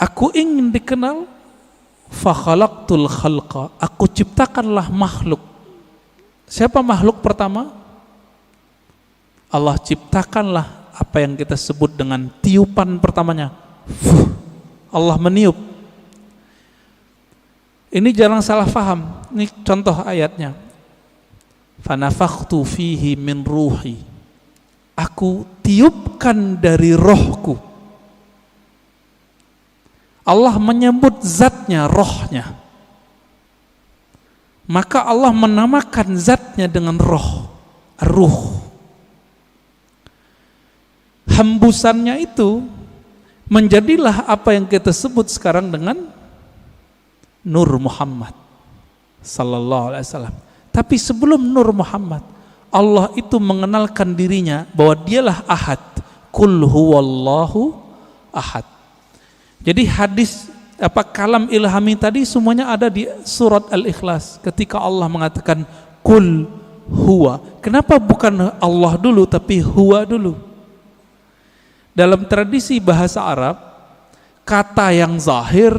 Aku ingin dikenal, fa khalaqtul khalqa, aku ciptakanlah makhluk. Siapa makhluk pertama? Allah ciptakanlah apa yang kita sebut dengan tiupan pertamanya. Allah meniup. Ini jangan salah faham. Ini contoh ayatnya. Fanafakhtu fihi min ruhi. Aku tiupkan dari rohku. Allah menyebut zatnya, rohnya. Maka Allah menamakan zatnya dengan roh, ruh. Hembusannya itu menjadilah apa yang kita sebut sekarang dengan Nur Muhammad sallallahu alaihi wasallam. Tapi sebelum Nur Muhammad, Allah itu mengenalkan dirinya bahwa dialah Ahad. Qul huwallahu ahad. Jadi hadis kalam ilhami tadi semuanya ada di surat Al-Ikhlas ketika Allah mengatakan Qul huwa. Kenapa bukan Allah dulu tapi huwa dulu? Dalam tradisi bahasa Arab, kata yang zahir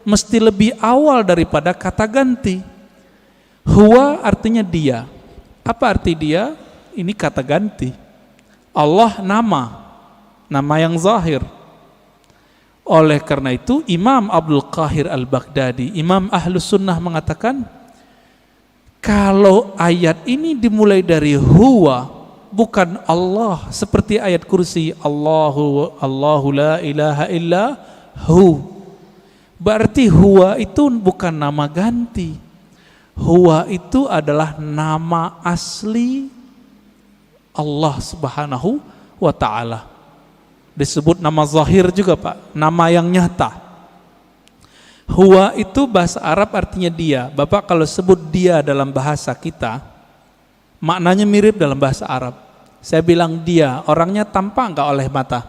mesti lebih awal daripada kata ganti. Huwa artinya dia. Apa arti dia? Ini kata ganti. Allah nama yang zahir. Oleh karena itu Imam Abdul Qahir Al-Baghdadi, Imam Ahlus Sunnah mengatakan, kalau ayat ini dimulai dari huwa, bukan Allah, seperti ayat kursi Allahu la ilaha illa hu, berarti huwa itu bukan nama ganti. Huwa itu adalah nama asli Allah Subhanahu wa ta'ala. Disebut nama zahir juga Pak, nama yang nyata. Huwa itu bahasa Arab artinya dia. Bapak kalau sebut dia dalam bahasa kita, maknanya mirip dalam bahasa Arab. Saya bilang dia, orangnya tampak enggak oleh mata?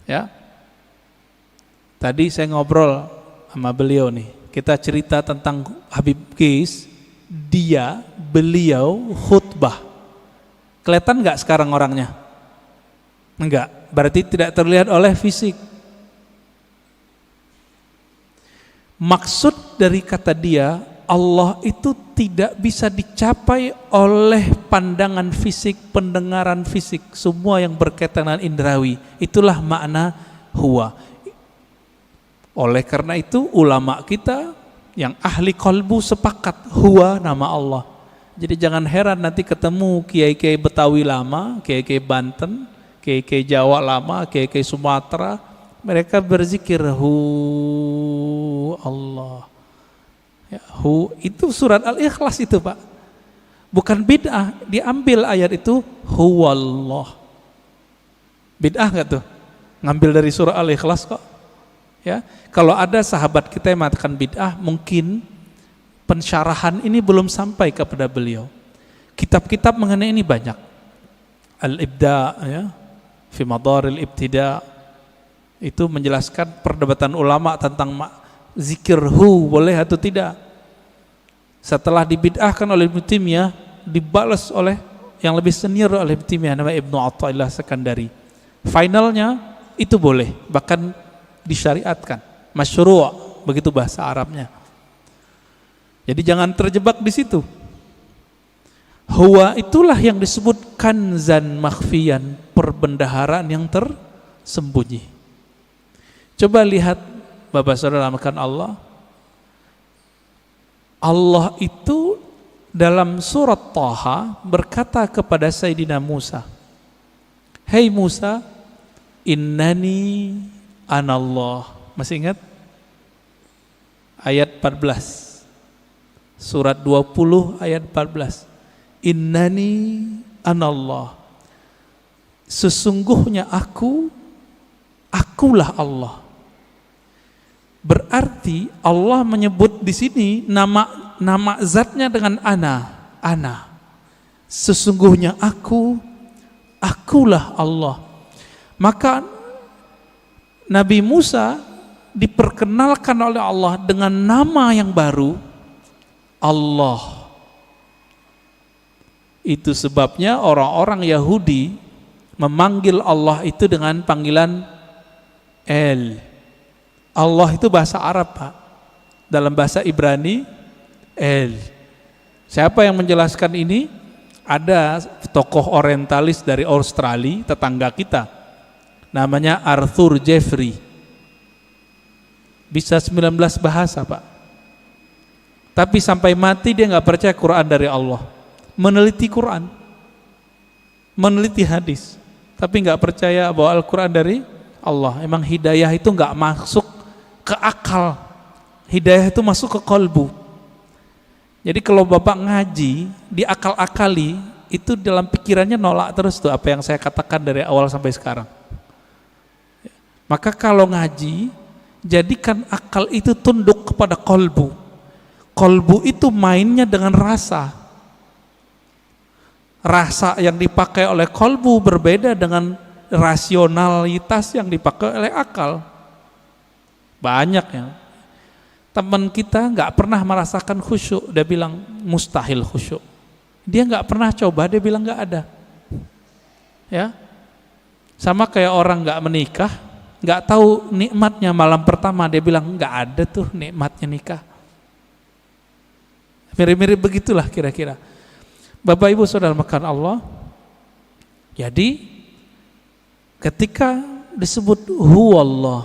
Ya. Tadi saya ngobrol sama beliau nih. Kita cerita tentang Habib Qais, beliau khutbah. Kelihatan enggak sekarang orangnya? Enggak, berarti tidak terlihat oleh fisik. Maksud dari kata dia, Allah itu tidak bisa dicapai oleh pandangan fisik, pendengaran fisik, semua yang berkaitan dengan indrawi. Itulah makna huwa. Oleh karena itu ulama kita yang ahli qalbu sepakat huwa nama Allah. Jadi jangan heran nanti ketemu kiai-kiai Betawi lama, kiai-kiai Banten, kiai-kiai Jawa lama, kiai-kiai Sumatera, mereka berzikir hu Allah. Ya, hu itu surat Al-Ikhlas itu Pak. Bukan bid'ah, diambil ayat itu huwallah. Bid'ah enggak tuh? Ngambil dari surah Al-Ikhlas kok. Ya, kalau ada sahabat kita yang mengatakan bid'ah, mungkin pensyarahan ini belum sampai kepada beliau. Kitab-kitab mengenai ini banyak. Al-Ibda, ya, fi Madaril Ibtida, itu menjelaskan perdebatan ulama tentang zikir hu boleh atau tidak. Setelah dibid'ahkan oleh Ibnu Taimiyah, dibalas oleh yang lebih senior oleh Ibnu Taimiyah, namanya Ibnu Athaillah Sekandari. Finalnya itu boleh, bahkan disyariatkan, masyru', begitu bahasa Arabnya. Jadi jangan terjebak di situ. Huwa itulah yang disebut kanzan makhfiyan, perbendaharaan yang tersembunyi. Coba lihat Bapak Saudara amakan Allah. Allah itu dalam surat Thaha berkata kepada Sayyidina Musa, "Hei Musa, innani anallah." Masih ingat? Ayat 14. Surat 20 ayat 14. Innani anallah. Sesungguhnya akulah Allah. Berarti Allah menyebut di sini nama zatnya dengan ana. Sesungguhnya akulah Allah. Maka Nabi Musa diperkenalkan oleh Allah dengan nama yang baru, Allah. Itu sebabnya orang-orang Yahudi memanggil Allah itu dengan panggilan El. Allah itu bahasa Arab, Pak. Dalam bahasa Ibrani, El. Siapa yang menjelaskan ini? Ada tokoh orientalis dari Australia, tetangga kita. Namanya Arthur Jeffrey. Bisa 19 bahasa, Pak. Tapi sampai mati dia nggak percaya Quran dari Allah. Meneliti Quran, meneliti hadis, tapi nggak percaya bahwa Al-Quran dari Allah. Emang hidayah itu nggak masuk ke akal, hidayah itu masuk ke kolbu. Jadi kalau Bapak ngaji, diakal-akali, itu dalam pikirannya nolak terus tuh apa yang saya katakan dari awal sampai sekarang. Maka kalau ngaji, jadikan akal itu tunduk kepada kolbu. Kolbu itu mainnya dengan rasa. Rasa yang dipakai oleh kolbu berbeda dengan rasionalitas yang dipakai oleh akal. Banyak ya. Teman kita nggak pernah merasakan khusyuk, dia bilang mustahil khusyuk. Dia nggak pernah coba, dia bilang nggak ada. Ya, sama kayak orang nggak menikah, nggak tahu nikmatnya malam pertama, dia bilang nggak ada tuh nikmatnya nikah. Mirip-mirip begitulah kira-kira. Bapak Ibu Saudara makan Allah. Jadi ketika disebut huwa Allah,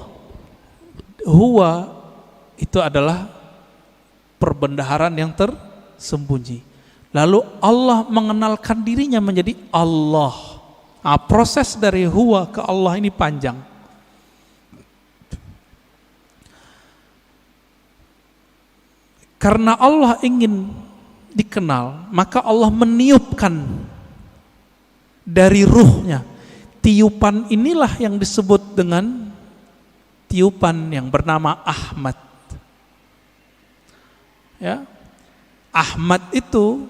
huwa itu adalah perbendaharaan yang tersembunyi. Lalu Allah mengenalkan dirinya menjadi Allah. Nah, proses dari huwa ke Allah ini panjang. Karena Allah ingin dikenal, maka Allah meniupkan dari ruhnya. Tiupan inilah yang disebut dengan tiupan yang bernama Ahmad. Ya, Ahmad itu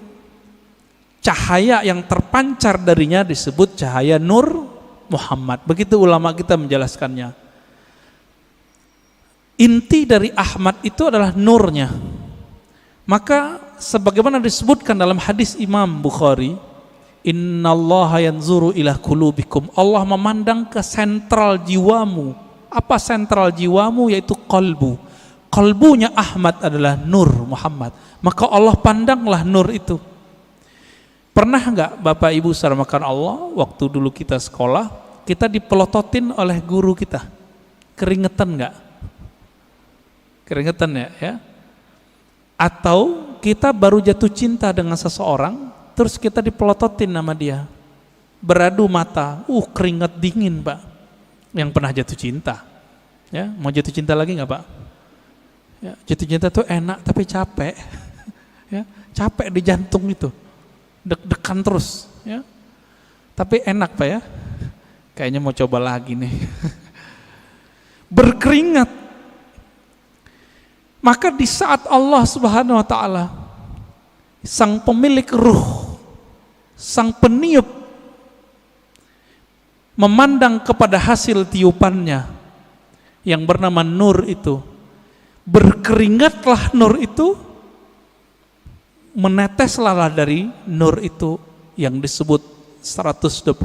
cahaya yang terpancar darinya disebut cahaya Nur Muhammad. Begitu ulama kita menjelaskannya. Inti dari Ahmad itu adalah nurnya. Maka sebagaimana disebutkan dalam hadis Imam Bukhari, innallaha yanzuru ila qulubikum. Allah memandang ke sentral jiwamu. Apa sentral jiwamu? Yaitu qalbu. Qalbunya Ahmad adalah Nur Muhammad. Maka Allah pandanglah nur itu. Pernah enggak Bapak Ibu saudara makan Allah, waktu dulu kita sekolah, kita dipelototin oleh guru kita? Keringetan enggak? Keringetan ya? Atau kita baru jatuh cinta dengan seseorang, terus kita dipelototin nama dia, beradu mata, keringat dingin, Pak. Yang pernah jatuh cinta, ya, mau jatuh cinta lagi nggak, Pak? Ya, jatuh cinta tuh enak tapi capek, ya, capek di jantung itu, deg-degan terus, ya. Tapi enak, Pak ya. Kayaknya mau coba lagi nih. Berkeringat. Maka di saat Allah Subhanahu wa taala, sang pemilik ruh, sang peniup, memandang kepada hasil tiupannya yang bernama nur itu, berkeringatlah nur itu, meneteslah dari nur itu yang disebut 124.000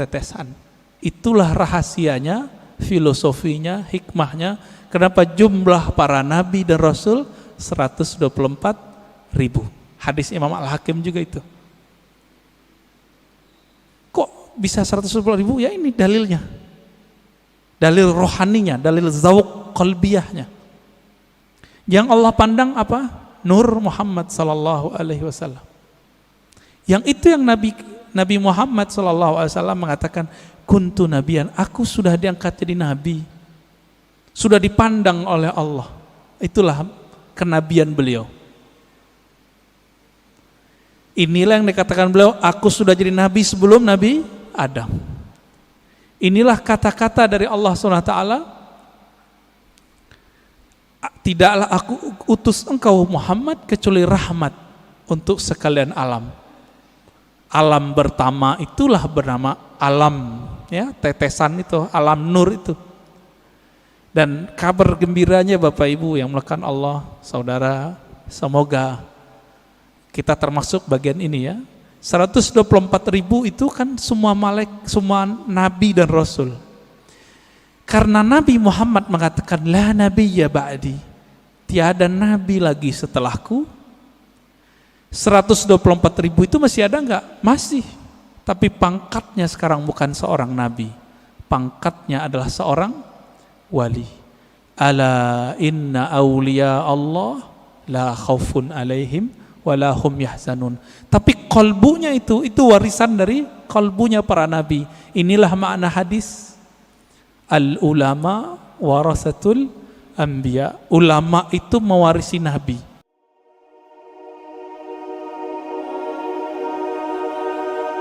tetesan. Itulah rahasianya, filosofinya, hikmahnya, kenapa jumlah para nabi dan rasul 124.000. Hadis Imam Al-Hakim juga itu. Kok bisa 124.000? Ya ini dalilnya. Dalil rohaninya, dalil zauk qalbiyahnya. Yang Allah pandang apa? Nur Muhammad sallallahu alaihi wasallam. Yang itu yang Nabi Muhammad sallallahu alaihi wasallam mengatakan, kuntu nabiyan, aku sudah diangkat jadi nabi. Sudah dipandang oleh Allah. Itulah kenabian beliau. Inilah yang dikatakan beliau, aku sudah jadi nabi sebelum Nabi Adam. Inilah kata-kata dari Allah SWT, tidaklah aku utus engkau Muhammad kecuali rahmat untuk sekalian alam. Alam pertama itulah bernama alam, ya, tetesan itu, alam nur itu. Dan kabar gembiranya Bapak Ibu yang melakukan Allah, saudara, semoga kita termasuk bagian ini ya. 124.000 itu kan semua nabi dan rasul. Karena Nabi Muhammad mengatakan la nabiyya ba'di, tiada nabi lagi setelahku. 124.000 itu masih ada enggak? Masih. Tapi pangkatnya sekarang bukan seorang nabi. Pangkatnya adalah seorang wali. Ala inna awliya Allah la khaufun alaihim wala hum yahzanun. Tapi qalbunya itu warisan dari qalbunya para nabi. Inilah makna hadis al ulama warasatul anbiya. Ulama itu mewarisi nabi.